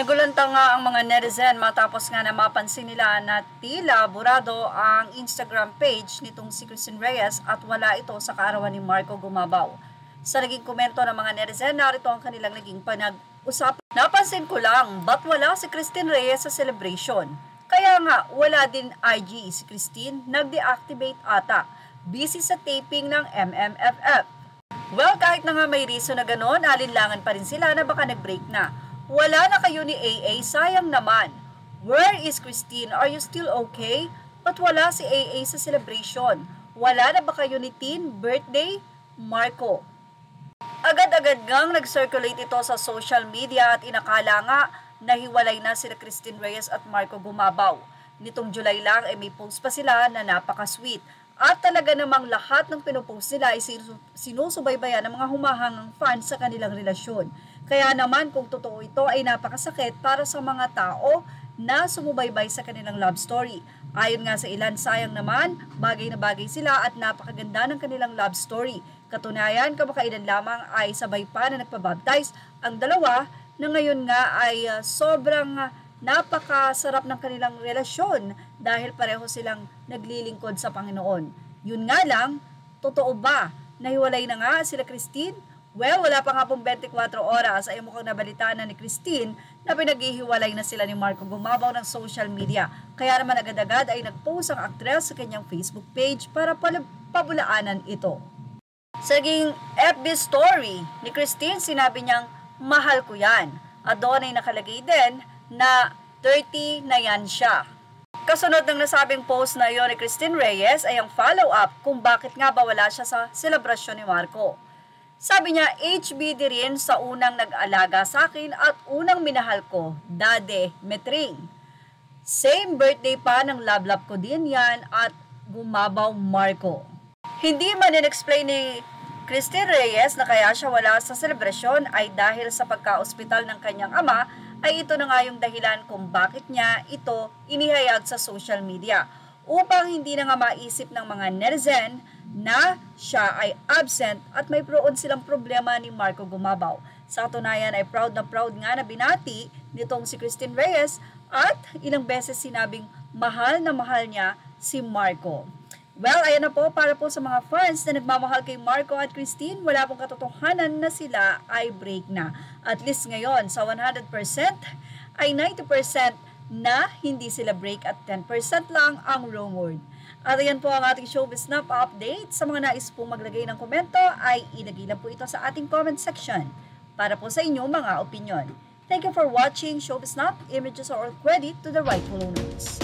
Nagulanta nga ang mga netizen matapos nga na mapansin nila na tila burado ang Instagram page nitong si Christine Reyes at wala ito sa kaarawan ni Marco Gumabaw. Sa naging komento ng mga netizen, narito ang kanilang naging panag-usapan. Napansin ko lang, ba't wala si Christine Reyes sa celebration? Kaya nga, wala din IG si Christine, nag-deactivate ata. Busy sa taping ng MMFF. Well, kahit na nga may reason na gano'n, alinlangan pa rin sila na baka nag-break na. Wala na kayo ni AA, sayang naman. Where is Christine? Are you still okay? Ba't wala si AA sa celebration? Wala na ba kayo ni Teen birthday? Marco. Agad-agad ngang nag-circulate ito sa social media at inakala nga na hiwalay na sila Christine Reyes at Marco Gumabaw. Nitong July lang ay may post pa sila na napaka-sweet. At talaga namang lahat ng pinupost nila ay sinusubaybayan ng mga humahangang fans sa kanilang relasyon. Kaya naman kung totoo ito ay napakasakit para sa mga tao na sumubaybay sa kanilang love story. Ayon nga sa ilan, sayang naman, bagay na bagay sila at napakaganda ng kanilang love story. Katunayan, kamakailan lamang ay sabay pa na nagpabaptize ang dalawa na ngayon nga ay sobrang napakasarap ng kanilang relasyon dahil pareho silang naglilingkod sa Panginoon. Yun nga lang, totoo ba? Nahiwalay na nga sila Christine? Well, wala pa nga pong 24 oras ay mukhang nabalitaan na ni Christine na pinaghihiwalay na sila ni Marco Gumabaw ng social media. Kaya naman agad-agad ay nag-post ang aktres sa kanyang Facebook page para pabulaanan ito. Sa naging FB story ni Christine, sinabi niyang, mahal ko yan. At doon ay nakalagay din na 30 na yan siya. Kasunod ng nasabing post na iyon ni Christine Reyes ay ang follow-up kung bakit nga ba wala siya sa selebrasyon ni Marco. Sabi niya, HBD rin sa unang nag-alaga sa akin at unang minahal ko, Dade Metring. Same birthday pa ng love ko din yan at Gumabaw Marco. Hindi man in-explain ni Christine Reyes na kaya siya wala sa selebrasyon ay dahil sa pagka-ospital ng kanyang ama ay ito na nga yung dahilan kung bakit niya ito inihayag sa social media upang hindi na nga maisip ng mga netizen na siya ay absent at may silang problema ni Marco Gumabaw. Sa katunayan ay proud nga na binati nitong si Christine Reyes at ilang beses sinabing mahal na mahal niya si Marco. Well, ayan na po para po sa mga fans na nagmamahal kay Marco at Christine, wala pong katotohanan na sila ay break na. At least ngayon, sa 100% ay 90% na hindi sila break at 10% lang ang rumored. At ayan po ang ating Showbiz Snap update. Sa mga nais pong maglagay ng komento ay ilagay lang po ito sa ating comment section para po sa inyong mga opinion. Thank you for watching Showbiz Snap. Images are all credit to the rightful owners.